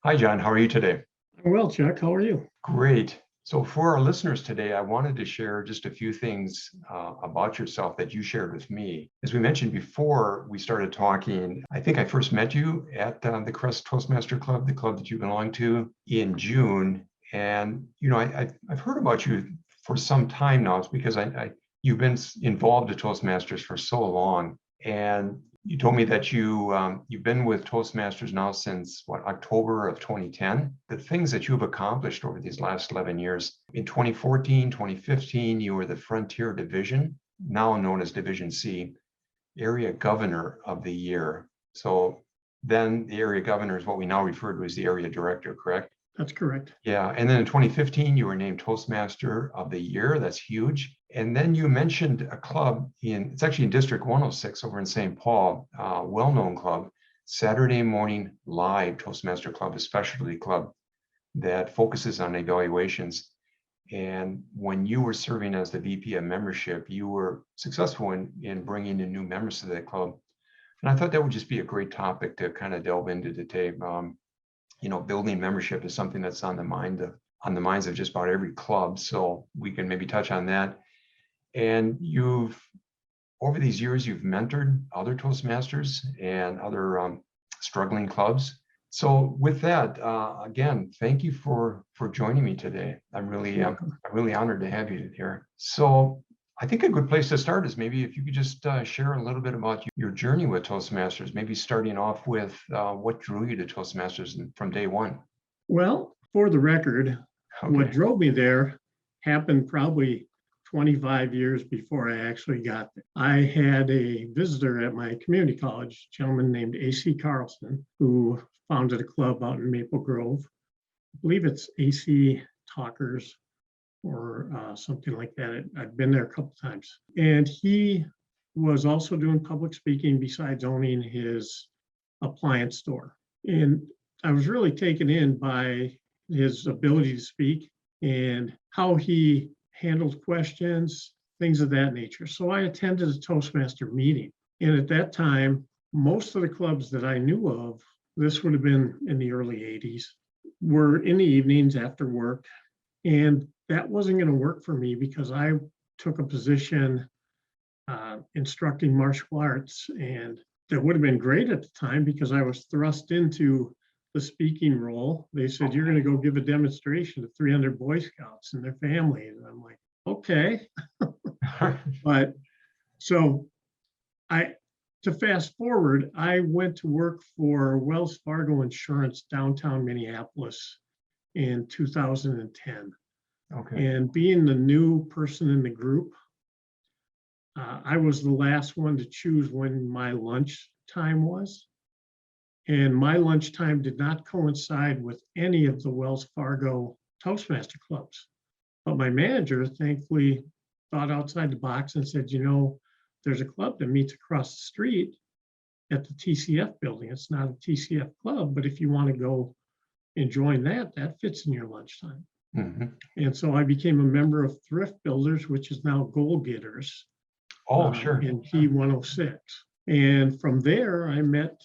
Hi, John. How are you today? Well, Chuck, how are you? Great. So for our listeners today, I wanted to share just a few things about yourself that you shared with me. As we mentioned before we started talking, I think I first met you at the Crest Toastmaster Club, the club that you belong to, in June. And, I've heard about you for some time now. It's because you've been involved at Toastmasters for so long. And you told me that you've been with Toastmasters now since October of 2010. The things that you've accomplished over these last 11 years. In 2014, 2015, you were the Frontier Division, now known as Division C, Area Governor of the Year. So then the area governor is what we now refer to as the area director, correct? That's correct. Yeah, and then in 2015, you were named Toastmaster of the Year. That's huge. And then you mentioned a club it's actually in District 106 over in St. Paul, well-known club, Saturday Morning Live Toastmaster Club, a specialty club that focuses on evaluations. And when you were serving as the VP of membership, you were successful in bringing in new members to that club. And I thought that would just be a great topic to kind of delve into today. Building membership is something that's on the minds of just about every club. So we can maybe touch on that. And over these years, you've mentored other Toastmasters and other struggling clubs. So with that, again, thank you for joining me today. I'm really honored to have you here. So I think a good place to start is maybe if you could just share a little bit about your journey with Toastmasters, maybe starting off with what drew you to Toastmasters from day one. Well, for the record, What drove me there happened probably 25 years before I actually got there. I had a visitor at my community college, a gentleman named A.C. Carlson, who founded a club out in Maple Grove. I believe it's A.C. Talkers or something like that. I've been there a couple times. And he was also doing public speaking besides owning his appliance store. And I was really taken in by his ability to speak and how he handled questions, things of that nature. So I attended a Toastmaster meeting. And at that time, most of the clubs that I knew of, this would have been in the early 80s, were in the evenings after work. And that wasn't going to work for me because I took a position instructing martial arts, and that would have been great at the time because I was thrust into the speaking role. They said, you're going to go give a demonstration to 300 Boy Scouts and their families. And I'm like, okay. But so to fast forward, I went to work for Wells Fargo Insurance downtown Minneapolis in 2010. Okay. And being the new person in the group, I was the last one to choose when my lunch time was. And my lunchtime did not coincide with any of the Wells Fargo Toastmaster clubs. But my manager, thankfully, thought outside the box and said, there's a club that meets across the street at the TCF building. It's not a TCF club, but if you want to go and join that fits in your lunchtime. Mm-hmm. And so I became a member of Thrift Builders, which is now Goal Getters. Oh, sure. In P106. And from there, I met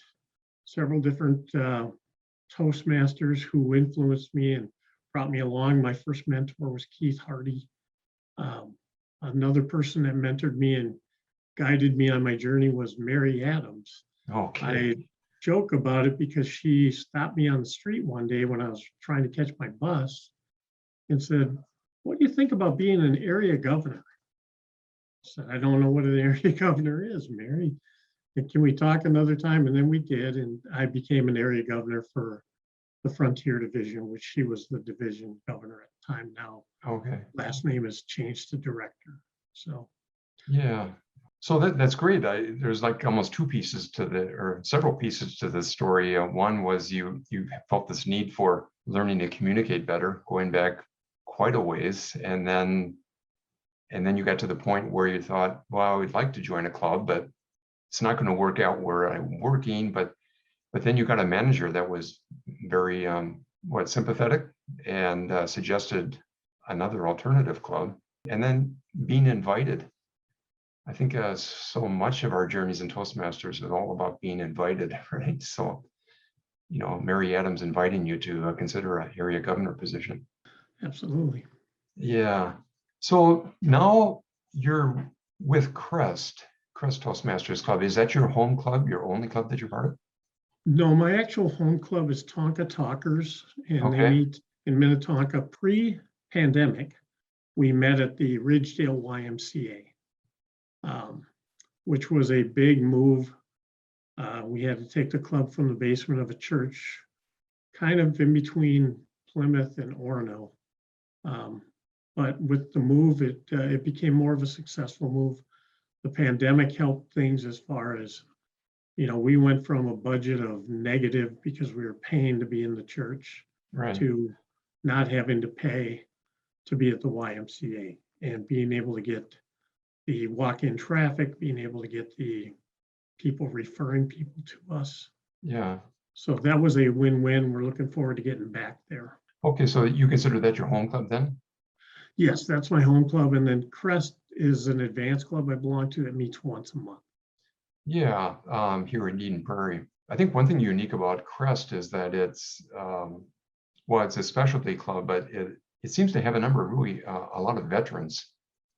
several different Toastmasters who influenced me and brought me along. My first mentor was Keith Hardy. Another person that mentored me and guided me on my journey was Mary Adams. Okay. I joke about it because she stopped me on the street one day when I was trying to catch my bus and said, what do you think about being an area governor? I said, I don't know what an area governor is, Mary. Can we talk another time? And then we did, and I became an area governor for the Frontier Division, which she was the division governor at the time. Now, okay, last name has changed to director. So, yeah. So that's great. There's like almost several pieces to the story. One was you felt this need for learning to communicate better, going back quite a ways, and then you got to the point where you thought, well, I would like to join a club, but it's not going to work out where I'm working. But then you got a manager that was very sympathetic and suggested another alternative club, and then being invited. I think so much of our journeys in Toastmasters is all about being invited, right? So Mary Adams inviting you to consider an area governor position. Absolutely. Yeah. So now you're with Crest Toastmasters Club. Is that your home club, your only club that you're part of? No, my actual home club is Tonka Talkers, and they Okay. meet in Minnetonka. Pre-pandemic, we met at the Ridgedale YMCA, which was a big move. We had to take the club from the basement of a church, kind of in between Plymouth and Orono. But with the move, it became more of a successful move. The pandemic helped things as far as, we went from a budget of negative because we were paying to be in the church, Right. to not having to pay to be at the YMCA, and being able to get the walk-in traffic, being able to get the people referring people to us. Yeah. So that was a win-win. We're looking forward to getting back there. Okay, so you consider that your home club then? Yes, that's my home club. And then Crest is an advanced club I belong to that meets once a month. Yeah, here in Eden Prairie. I think one thing unique about Crest is that it's a specialty club, but it seems to have a number of really a lot of veterans,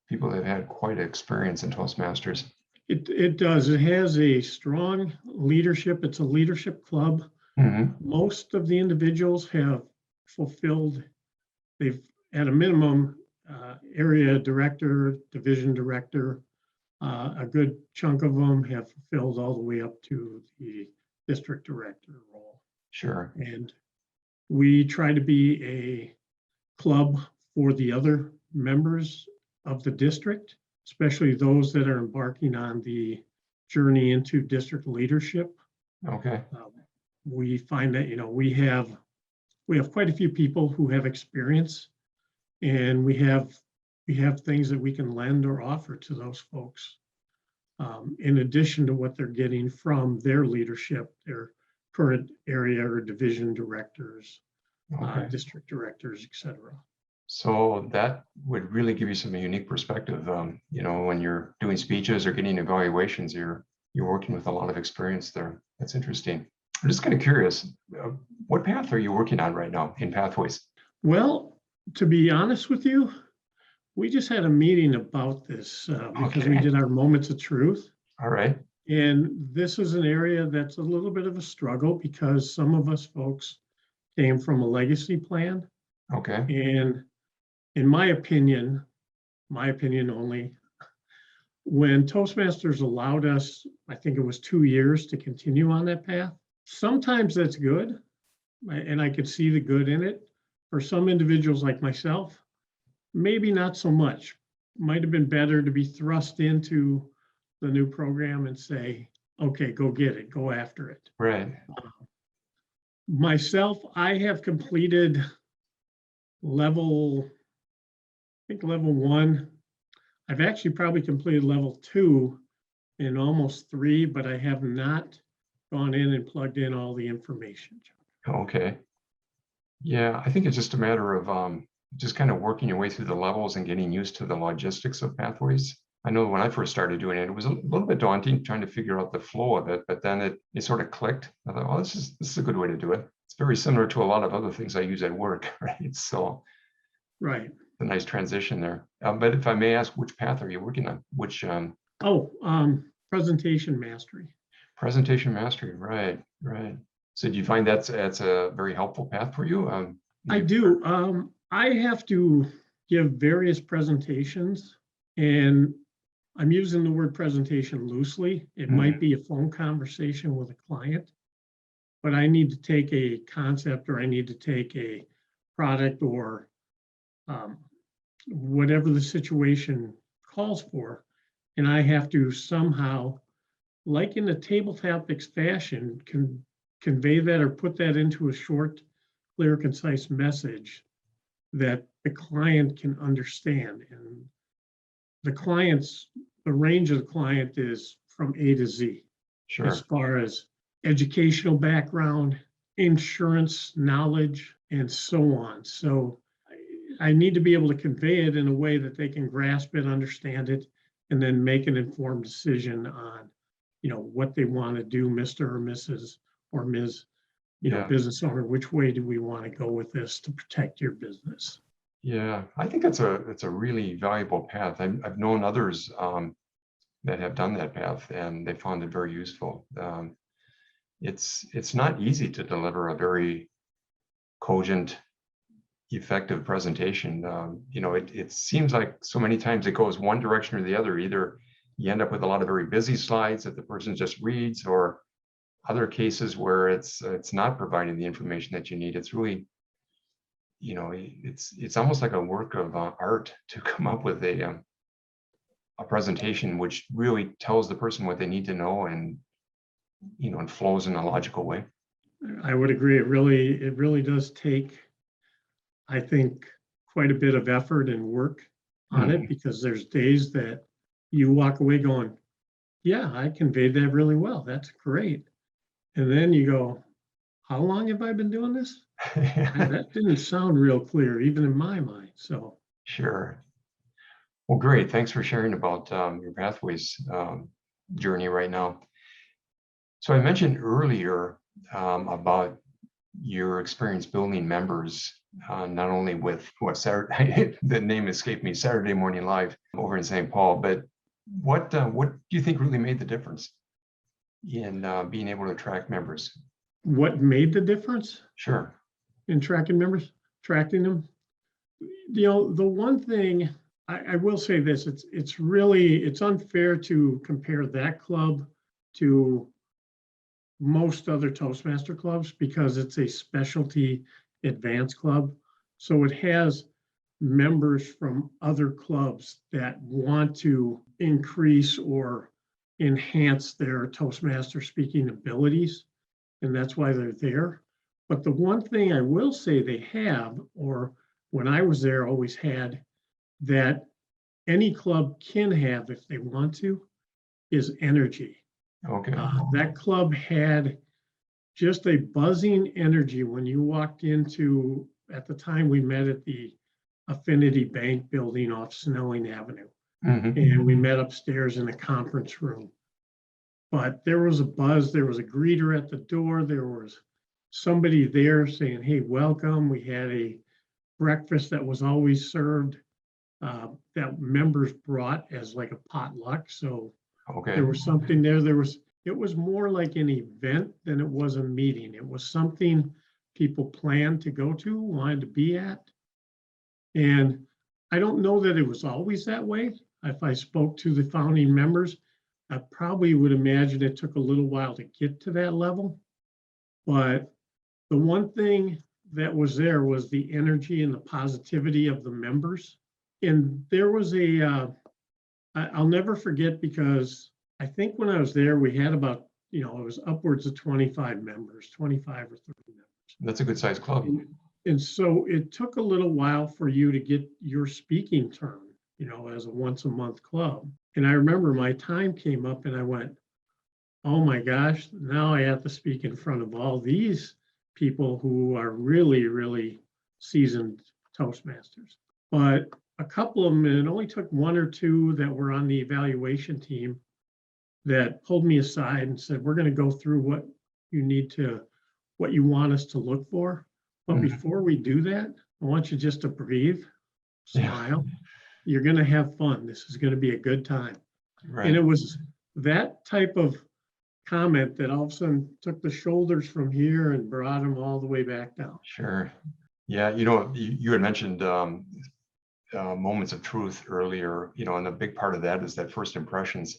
people that have had quite experience in Toastmasters. It does. It has a strong leadership. It's a leadership club. Mm-hmm. Most of the individuals have fulfilled, they've at a minimum area director, division director. A good chunk of them have fulfilled all the way up to the district director role. Sure. And we try to be a club for the other members of the district, especially those that are embarking on the journey into district leadership. Okay. We find that, we have quite a few people who have experience, and we have things that we can lend or offer to those folks, in addition to what they're getting from their leadership, their current area or division directors, Okay. district directors, etc. So that would really give you some unique perspective. When you're doing speeches or getting evaluations, you're working with a lot of experience there. That's interesting. I'm just kind of curious, what path are you working on right now in Pathways? Well, to be honest with you, we just had a meeting about this because we did our moments of truth. All right. And this is an area that's a little bit of a struggle because some of us folks came from a legacy plan. Okay. And in my opinion only, when Toastmasters allowed us, I think it was 2 years to continue on that path, sometimes that's good. And I could see the good in it. For some individuals like myself, maybe not so much. Might have been better to be thrust into the new program and say, okay, go get it, go after it. Right. Myself, I have completed level 1. I've actually probably completed level 2 and almost 3, but I have not gone in and plugged in all the information. Okay. Yeah, I think it's just a matter of just kind of working your way through the levels and getting used to the logistics of Pathways. I know when I first started doing it, it was a little bit daunting trying to figure out the flow of it, but then it sort of clicked. I thought, oh, this is a good way to do it. It's very similar to a lot of other things I use at work, right? So, right. A nice transition there. But if I may ask, which path are you working on? Which? Presentation mastery. Presentation mastery, right. So do you find that's a very helpful path for you? I do. I have to give various presentations, and I'm using the word presentation loosely. It might be a phone conversation with a client, but I need to take a concept, or I need to take a product, or whatever the situation calls for, and I have to somehow, like in a table topics fashion, convey that or put that into a short, clear, concise message that the client can understand. And the range of the client is from A to Z. Sure. As far as educational background, insurance knowledge, and so on. So I need to be able to convey it in a way that they can grasp it, understand it, and then make an informed decision on, what they want to do, Mr. or Mrs. or Ms. Yeah. business owner, which way do we want to go with this to protect your business? Yeah, I think it's a really valuable path. I've known others that have done that path, and they found it very useful. It's not easy to deliver a very cogent, effective presentation. It seems like so many times it goes one direction or the other. Either you end up with a lot of very busy slides that the person just reads, or other cases where it's not providing the information that you need. It's really, it's almost like a work of art to come up with a presentation which really tells the person what they need to know, and and flows in a logical way. I would agree. It really does take, I think, quite a bit of effort and work on it, because there's days that you walk away going, yeah, I conveyed that really well. That's great. And then you go, how long have I been doing this? That didn't sound real clear, even in my mind. So Sure. Well, great. Thanks for sharing about your Pathways journey right now. So I mentioned earlier about your experience building members, not only with Saturday, the name escaped me, Saturday Morning Live over in St. Paul, but what do you think really made the difference in being able to attract members? what made the difference Sure. in tracking members, attracting them? The one thing I will say this, it's unfair to compare that club to most other Toastmaster clubs, because it's a specialty advanced club. So it has members from other clubs that want to increase or enhance their Toastmaster speaking abilities, and that's why they're there. But the one thing I will say they have, or when I was there always had, that any club can have if they want to, is energy. Okay. That club had just a buzzing energy when you walked into, at the time we met at the Affinity Bank building off Snelling Avenue. And we met upstairs in the conference room. But there was a buzz, there was a greeter at the door, there was somebody there saying, hey, welcome. We had a breakfast that was always served, that members brought as like a potluck. So there was something there. It was more like an event than it was a meeting. It was something people planned to go to, wanted to be at. And I don't know that it was always that way. If I spoke to the founding members, I probably would imagine it took a little while to get to that level. But the one thing that was there was the energy and the positivity of the members. And there was I'll never forget, because I think when I was there, we had about, it was upwards of 25 members, 25 or 30 members. That's a good sized club. And so it took a little while for you to get your speaking turn, as a once a month club. And I remember my time came up and I went, oh my gosh, now I have to speak in front of all these people who are really, really seasoned Toastmasters. But a couple of them, and it only took one or two that were on the evaluation team, that pulled me aside and said, we're going to go through what you want us to look for. But before we do that, I want you just to breathe, smile. Yeah. You're going to have fun. This is going to be a good time. Right. And it was that type of comment that all of a sudden took the shoulders from here and brought them all the way back down. Sure. Yeah. You had mentioned moments of truth earlier, and a big part of that is that first impressions.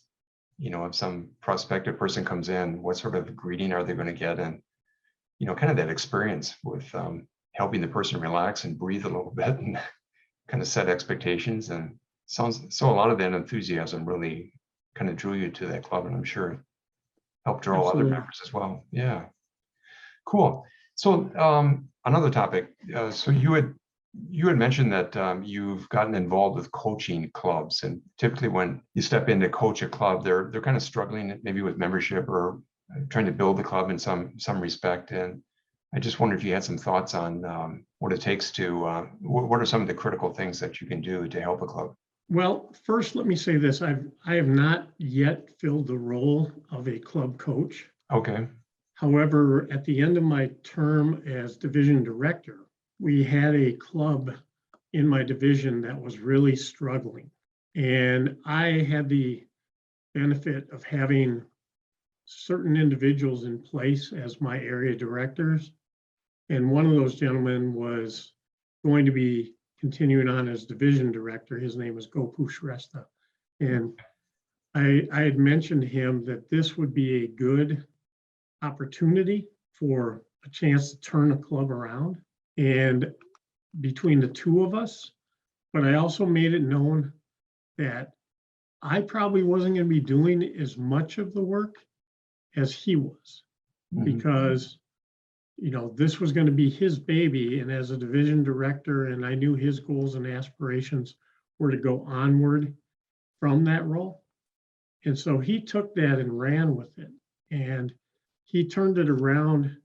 If some prospective person comes in, what sort of greeting are they going to get? And, kind of that experience with helping the person relax and breathe a little bit and kind of set expectations. And so a lot of that enthusiasm really kind of drew you to that club, and I'm sure it helped draw Absolutely. Other members as well. Yeah. Cool. So another topic. So you had mentioned that you've gotten involved with coaching clubs, and typically when you step in to coach a club, they're kind of struggling maybe with membership or trying to build the club in some respect. And I just wondered if you had some thoughts on what it takes to, what are some of the critical things that you can do to help a club? Well, first, let me say this. I have not yet filled the role of a club coach. Okay. However, at the end of my term as division director, we had a club in my division that was really struggling. And I had the benefit of having certain individuals in place as my area directors. And one of those gentlemen was going to be continuing on as division director. His name is Gopu Shrestha. And I had mentioned to him that this would be a good opportunity for a chance to turn a club around and between the two of us, but I also made it known that I probably wasn't going to be doing as much of the work as he was, because this was going to be his baby, and as a division director, and I knew his goals and aspirations were to go onward from that role. And so he took that and ran with it, and he turned it around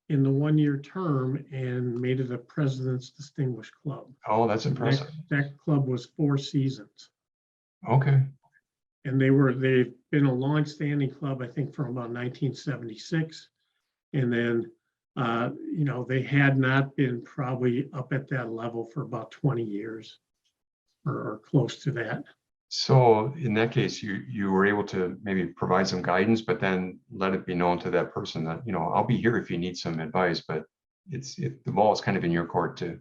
in the 1-year term and made it a President's Distinguished Club. Oh, that's impressive. That club was 4 seasons. Okay. And they've been a long-standing club, I think, from about 1976. And then, they had not been probably up at that level for about 20 years or close to that. So in that case, you were able to maybe provide some guidance, but then let it be known to that person that, I'll be here if you need some advice, but the ball is kind of in your court too.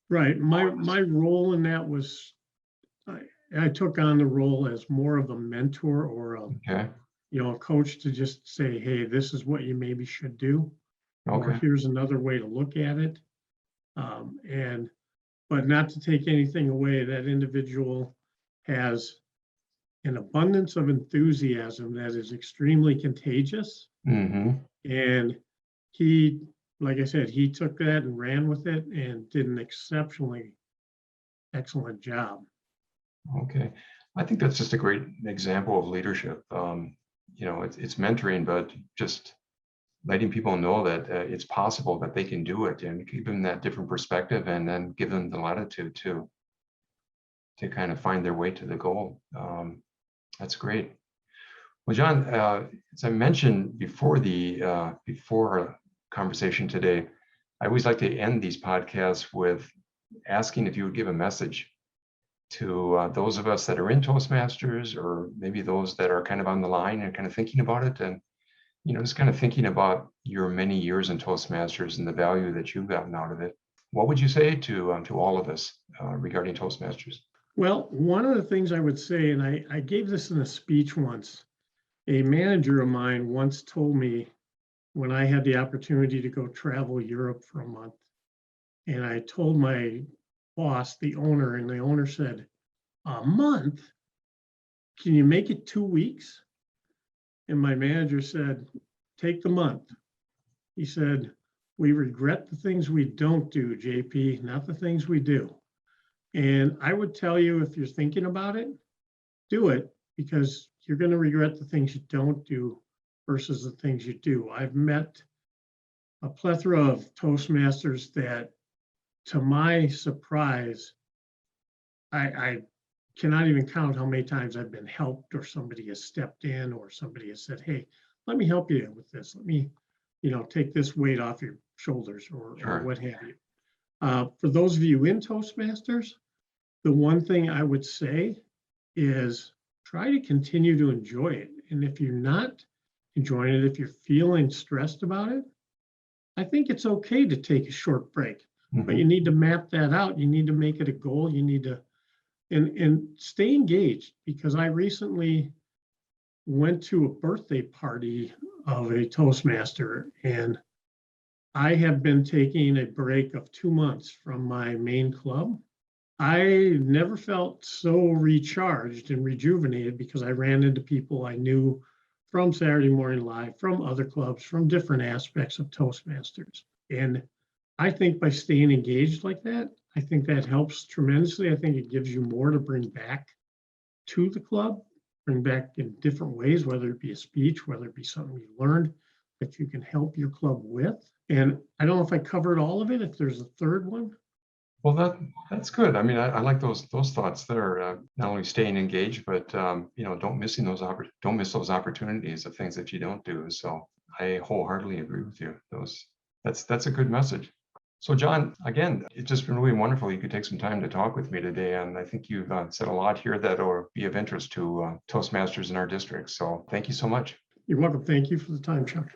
Right. My role in that was, I took on the role as more of a mentor or a coach to just say, hey, this is what you maybe should do. Okay. Or here's another way to look at it. But not to take anything away, that individual has an abundance of enthusiasm that is extremely contagious. And he, like I said, he took that and ran with it and did an exceptionally excellent job. Okay. I think that's just a great example of leadership. It's mentoring, but just letting people know that it's possible that they can do it, and give them that different perspective, and then give them the latitude to kind of find their way to the goal. That's great. Well, John, as I mentioned before our conversation today, I always like to end these podcasts with asking if you would give a message to those of us that are in Toastmasters, or maybe those that are kind of on the line and kind of thinking about it, and just kind of thinking about your many years in Toastmasters and the value that you've gotten out of it. What would you say to all of us regarding Toastmasters? Well, one of the things I would say, and I gave this in a speech once, a manager of mine once told me when I had the opportunity to go travel Europe for a month, and I told my boss, the owner, and the owner said, "A month? Can you make it 2 weeks?" And my manager said, "Take the month." He said, "We regret the things we don't do, JP, not the things we do." And I would tell you, if you're thinking about it, do it, because you're going to regret the things you don't do versus the things you do. I've met a plethora of Toastmasters that, to my surprise, I cannot even count how many times I've been helped, or somebody has stepped in, or somebody has said, "Hey, let me help you with this. Let me, take this weight off your shoulders," or what have you. For those of you in Toastmasters, the one thing I would say is try to continue to enjoy it. And if you're not enjoying it, if you're feeling stressed about it, I think it's okay to take a short break. But you need to map that out. You need to make it a goal. You need to and stay engaged, because I recently went to a birthday party of a Toastmaster, and I have been taking a break of 2 months from my main club. I never felt so recharged and rejuvenated, because I ran into people I knew from Saturday Morning Live, from other clubs, from different aspects of Toastmasters. And I think by staying engaged like that, I think that helps tremendously. I think it gives you more to bring back to the club, bring back in different ways, whether it be a speech, whether it be something you learned that you can help your club with. And I don't know if I covered all of it, if there's a third one. Well, that's good. I mean, I like those thoughts there. Not only staying engaged, but don't miss those opportunities of things that you don't do. So I wholeheartedly agree with you. That's a good message. So John, again, it's just been really wonderful. You could take some time to talk with me today. And I think you've said a lot here that will be of interest to Toastmasters in our district. So thank you so much. You're welcome. Thank you for the time, Chuck.